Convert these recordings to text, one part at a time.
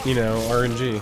you know, RNG.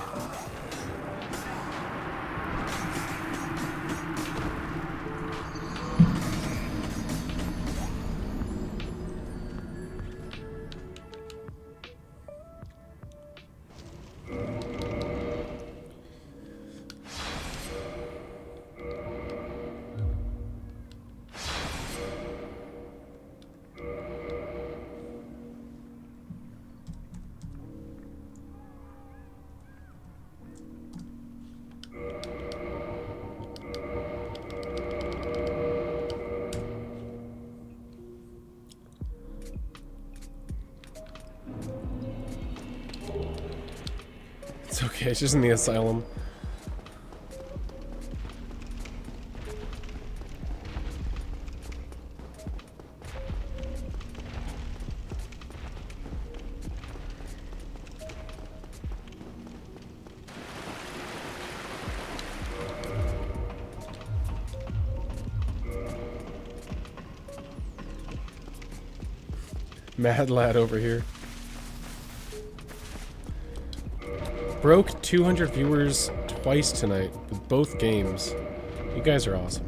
It's okay, she's in the asylum. Mad lad over here. Broke 200 viewers twice tonight with both games. You guys are awesome.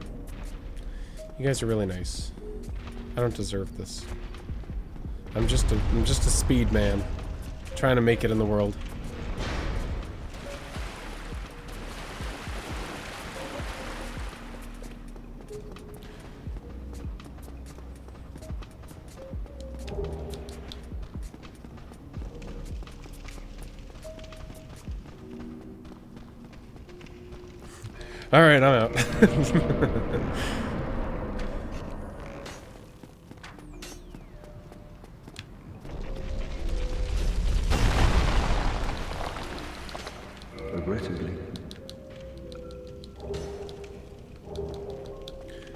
You guys are really nice. I don't deserve this. I'm just a speed man, trying to make it in the world. Alright, I'm out. Regrettably.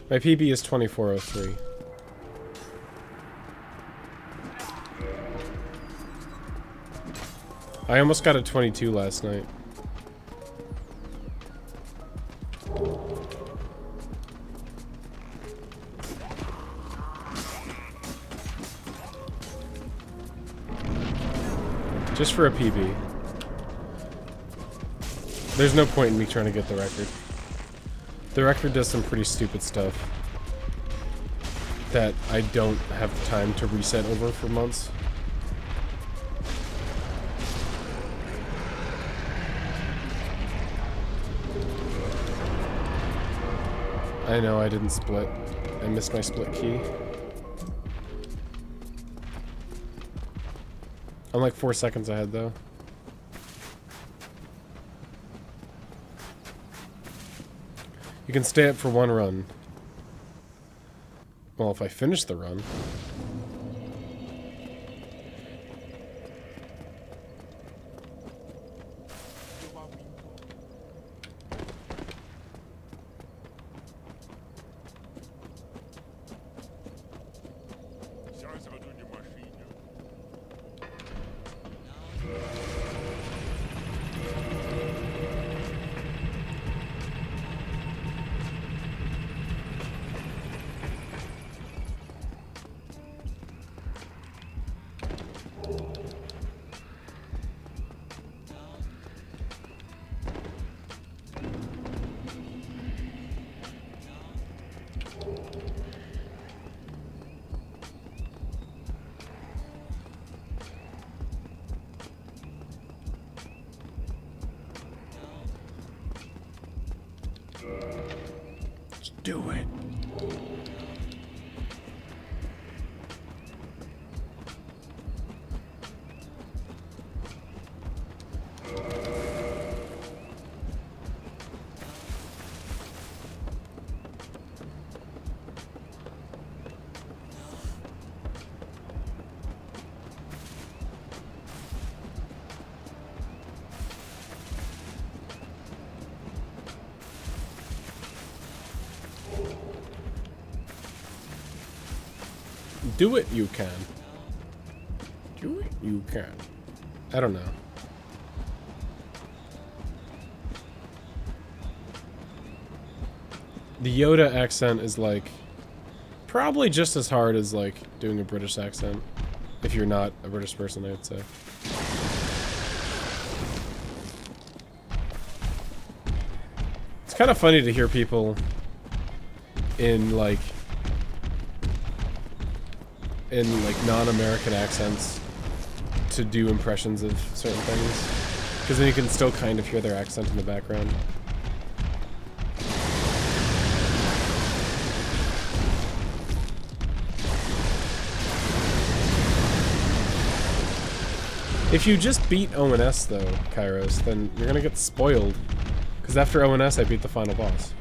My PB is 2403. I almost got a 22 last night. Just for a PB. There's no point in me trying to get the record. The record does some pretty stupid stuff that I don't have the time to reset over for months. I know I didn't split. I missed my split key. I'm like 4 seconds ahead though. You can stay up for one run. Well, if I finish the run. Do it. Do it, you can. Do it, you can. I don't know. The Yoda accent is like probably just as hard as like doing a British accent. If you're not a British person, I would say. It's kind of funny to hear people in like non-American accents to do impressions of certain things, because then you can still kind of hear their accent in the background. If you just beat ONS though, Kairos, then you're gonna get spoiled, because after ONS I beat the final boss.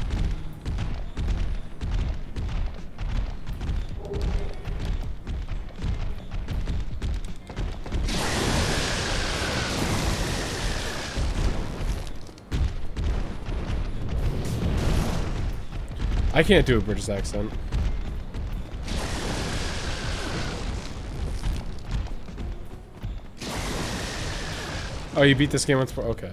I can't do a British accent. Oh, you beat this game once before? Okay.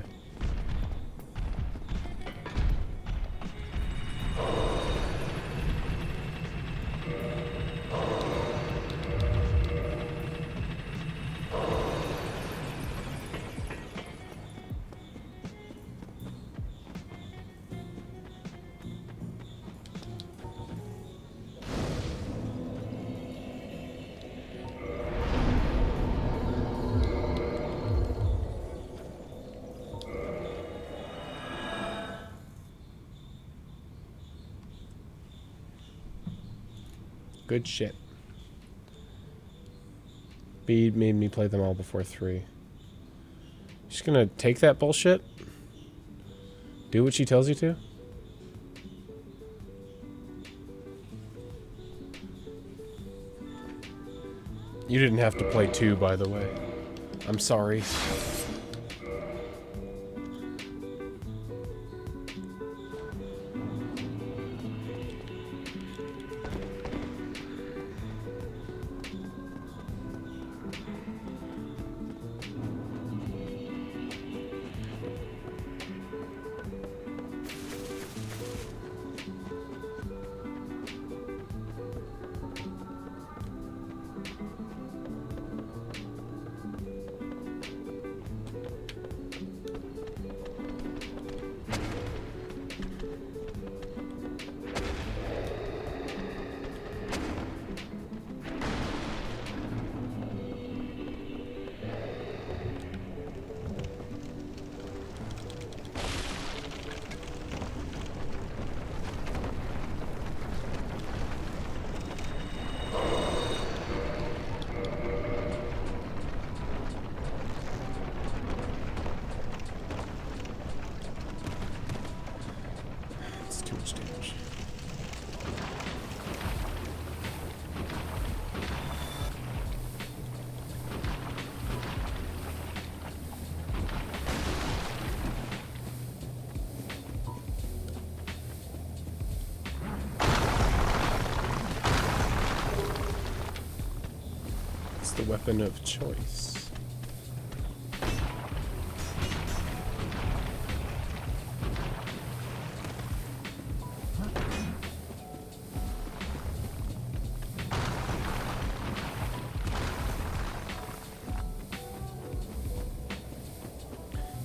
Good shit. Bede made me play them all before 3. She's gonna take that bullshit? Do what she tells you to? You didn't have to play 2, by the way. I'm sorry. The weapon of choice.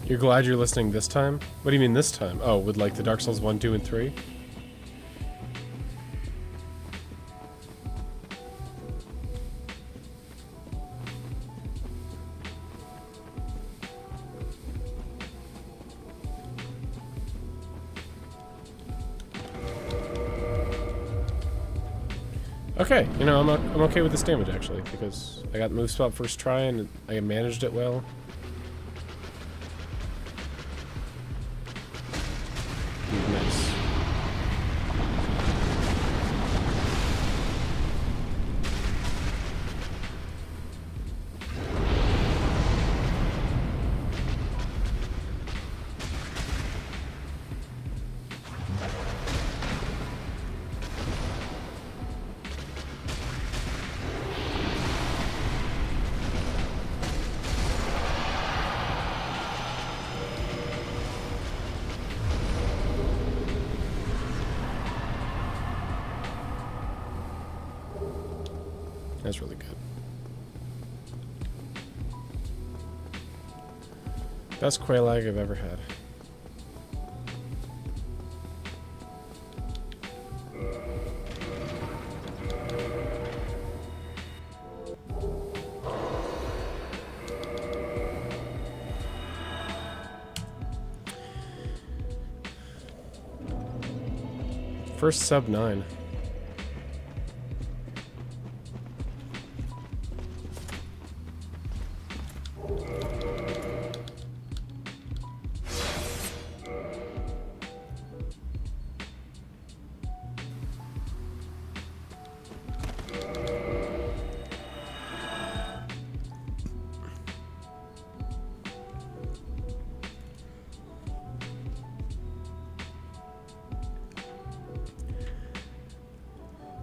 You're glad you're listening this time? What do you mean this time? Oh, with like the Dark Souls 1, 2, and 3? Okay, you know, I'm okay with this damage actually, because I got move spot first try and I managed it well. Nice. That's really good. Best Quelaag I've ever had. First sub 9.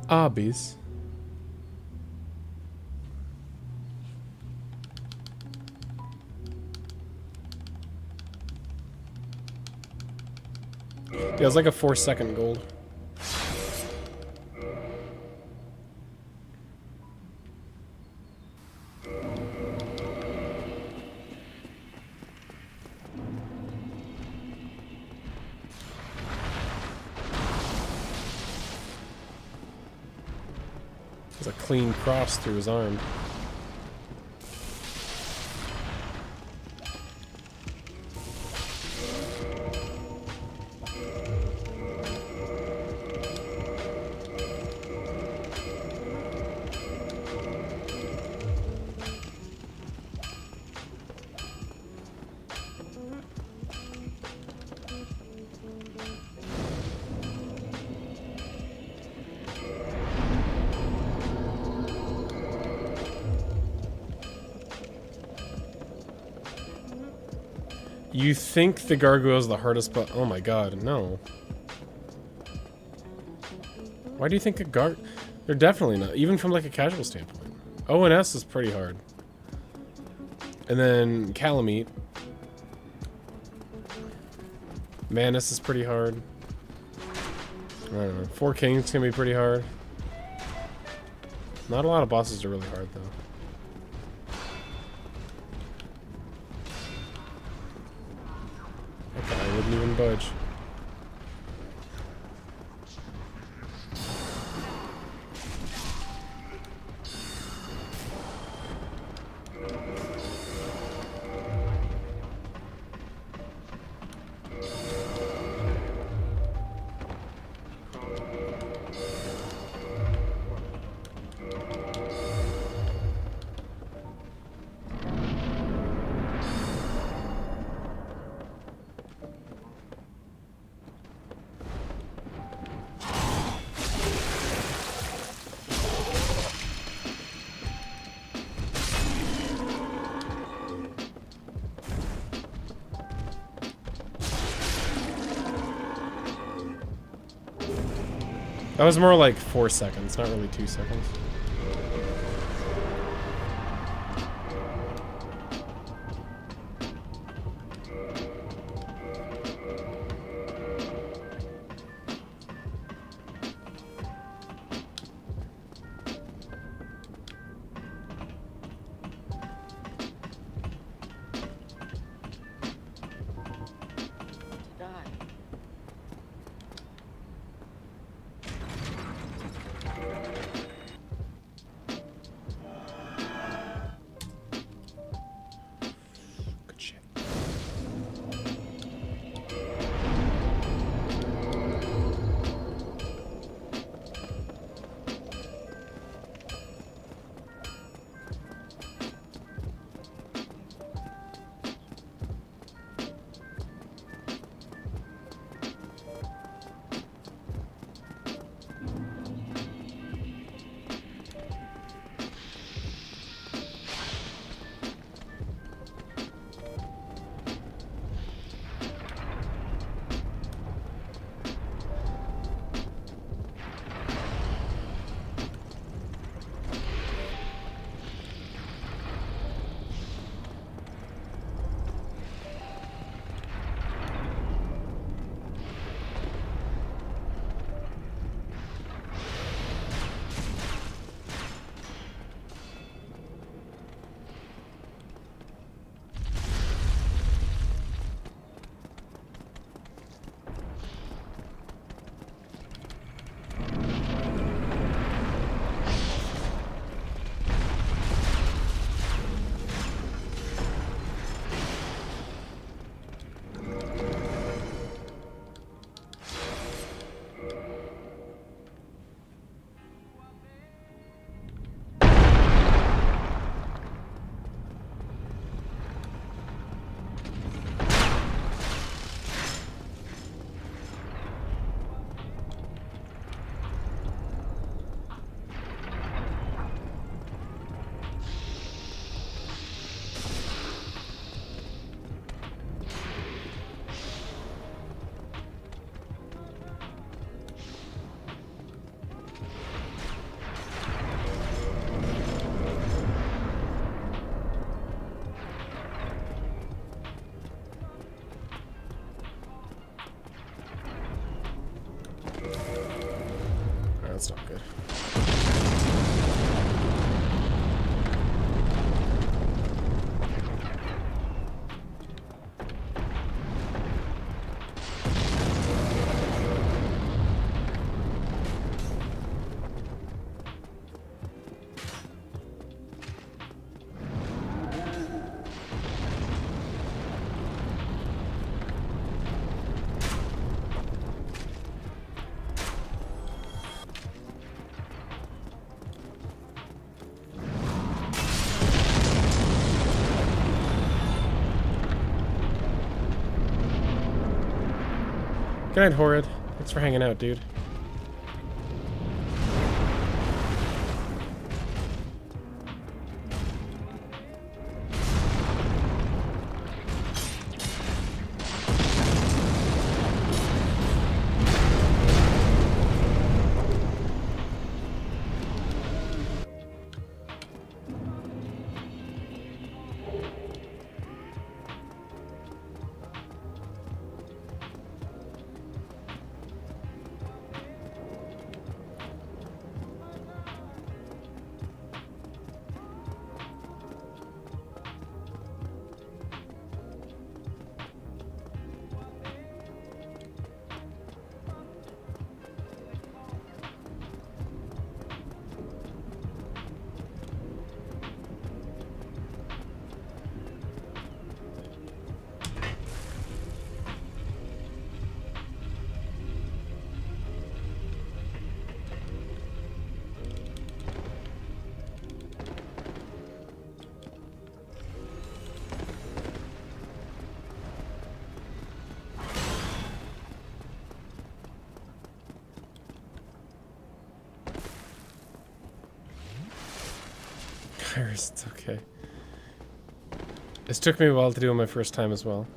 Obbies. Yeah, it was like a 4-second gold. There's a clean cross through his arm. You think the gargoyle's the hardest, but oh my god, no. Why do you think they're definitely not, even from like a casual standpoint. O&S is pretty hard. And then Calamite. Manus is pretty hard. I don't know. 4 Kings can be pretty hard. Not a lot of bosses are really hard though. I wouldn't even budge. That was more like 4 seconds, not really 2 seconds. That's not good. Good night, Horrid. Thanks for hanging out, dude. It's okay. This took me a while to do on my first time as well.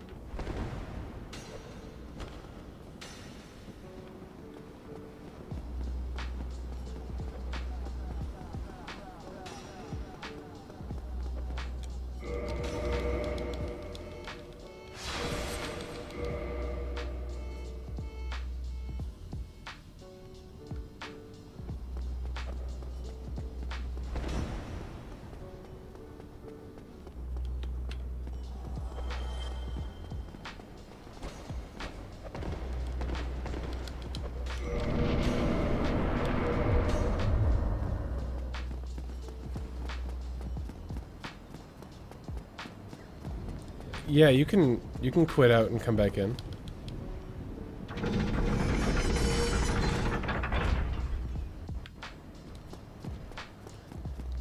Yeah, you can quit out and come back in.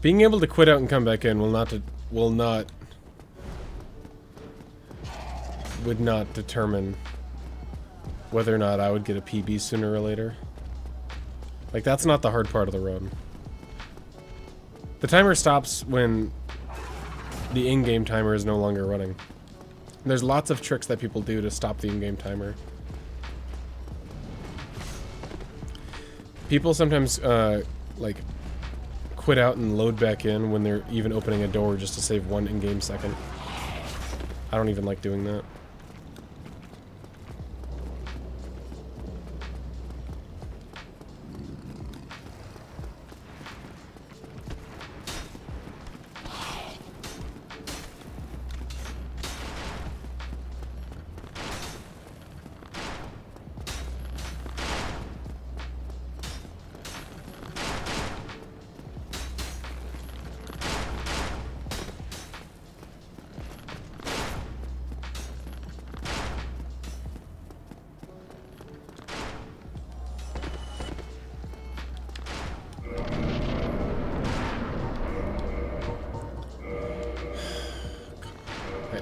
Being able to quit out and come back in would not determine whether or not I would get a PB sooner or later. Like, that's not the hard part of the road. The timer stops when the in-game timer is no longer running. There's lots of tricks that people do to stop the in-game timer. People sometimes, like, quit out and load back in when they're even opening a door just to save 1 in-game second. I don't even like doing that.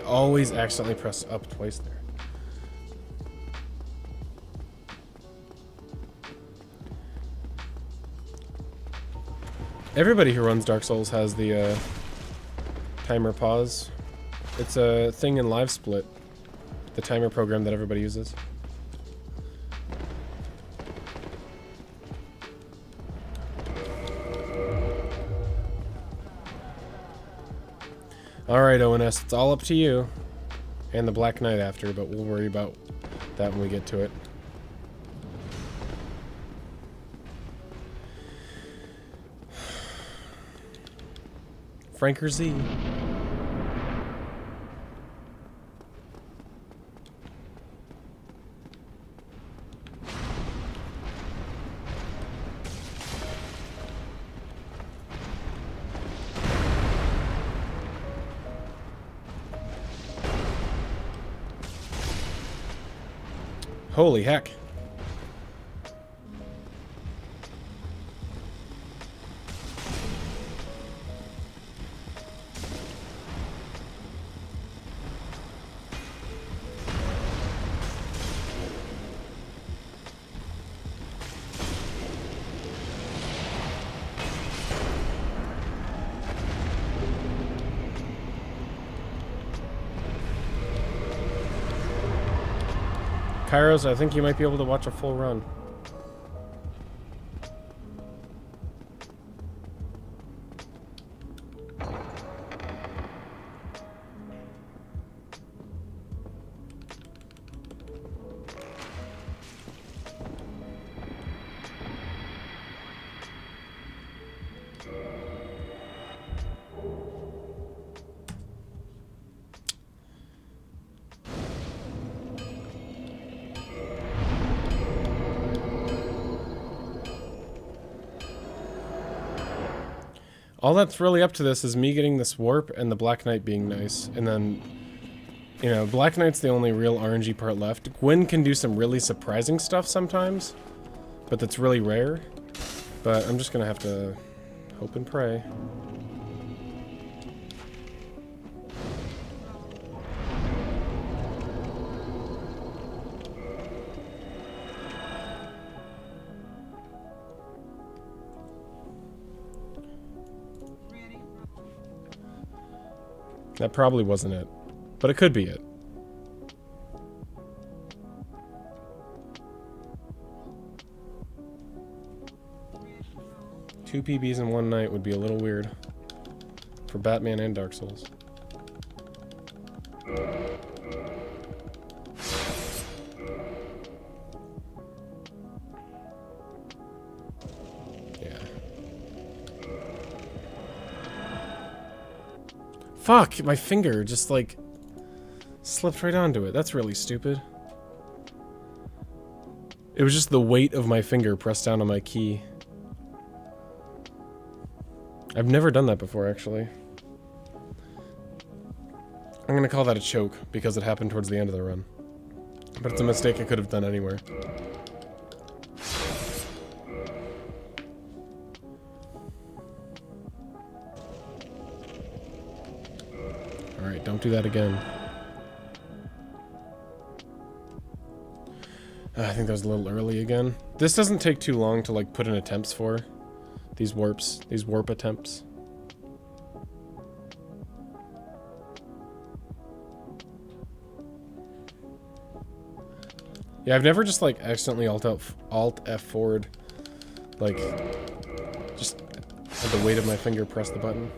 Always accidentally press up twice there. Everybody who runs Dark Souls has the timer pause. It's a thing in Live Split, the timer program that everybody uses. Alright, ONS, it's all up to you. And the Black Knight after, but we'll worry about that when we get to it. Franker Z. Holy heck. Kairos, I think you might be able to watch a full run. All that's really up to this is me getting this warp and the Black Knight being nice. And then, you know, Black Knight's the only real RNG part left. Gwyn can do some really surprising stuff sometimes, but that's really rare. But I'm just gonna have to hope and pray. That probably wasn't it, but it could be it. Two PBs in one night would be a little weird for Batman and Dark Souls. Fuck, my finger just like slipped right onto it. That's really stupid. It was just the weight of my finger pressed down on my key. I've never done that before, actually. I'm gonna call that a choke because it happened towards the end of the run. But it's a mistake I could have done anywhere. Alright, don't do that again. I think that was a little early again. This doesn't take too long to like put in attempts for. These warp attempts. Yeah, I've never just like accidentally Alt F forward, like just had the weight of my finger press the button.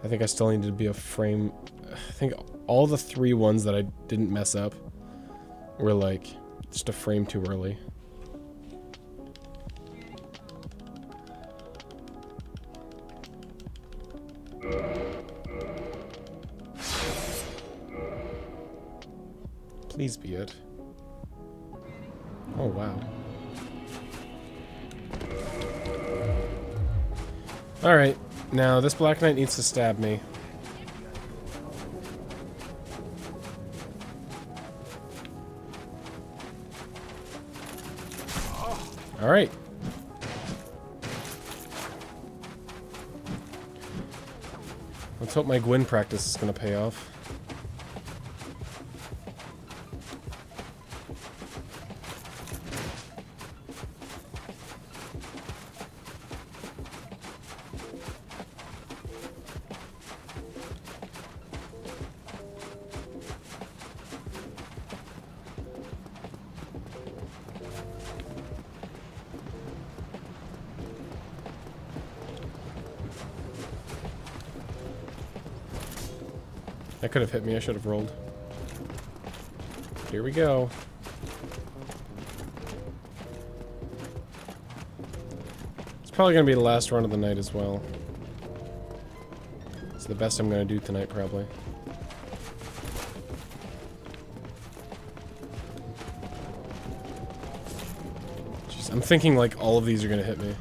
I think I still needed to be a frame. I think all the 3 ones that I didn't mess up were like just a frame too early. Please be it. Oh wow. Alright. Now, this Black Knight needs to stab me. Alright. Let's hope my Gwyn practice is going to pay off. That could have hit me. I should have rolled. Here we go. It's probably going to be the last run of the night as well. It's the best I'm going to do tonight, probably. Jeez, I'm thinking like all of these are going to hit me.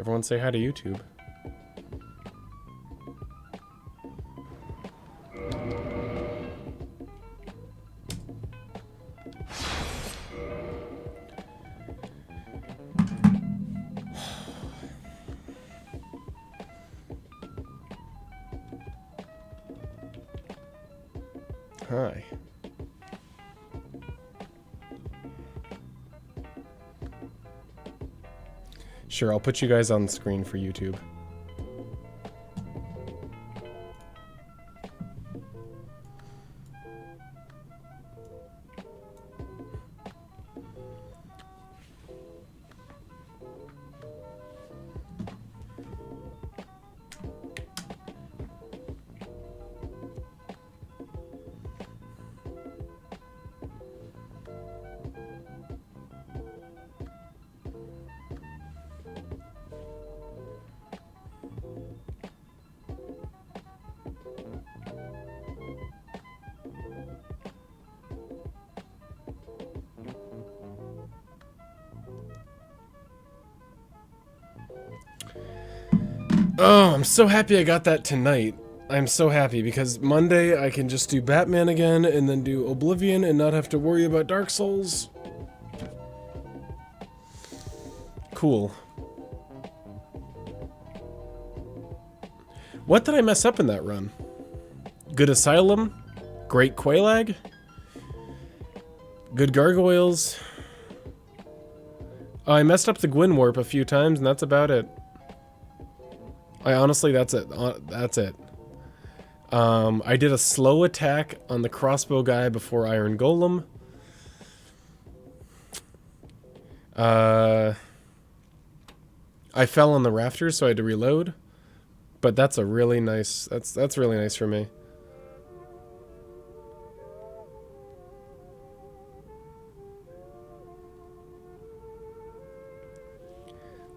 Everyone say hi to YouTube. Hi. Sure, I'll put you guys on the screen for YouTube. Oh, I'm so happy I got that tonight. I'm so happy because Monday I can just do Batman again and then do Oblivion and not have to worry about Dark Souls. Cool. What did I mess up in that run? Good Asylum? Great Quelaag? Good Gargoyles? Oh, I messed up the Gwyn Warp a few times and that's about it. I honestly, that's it. That's it. I did a slow attack on the crossbow guy before Iron Golem. I fell on the rafters, so I had to reload. But that's a really nice. That's really nice for me.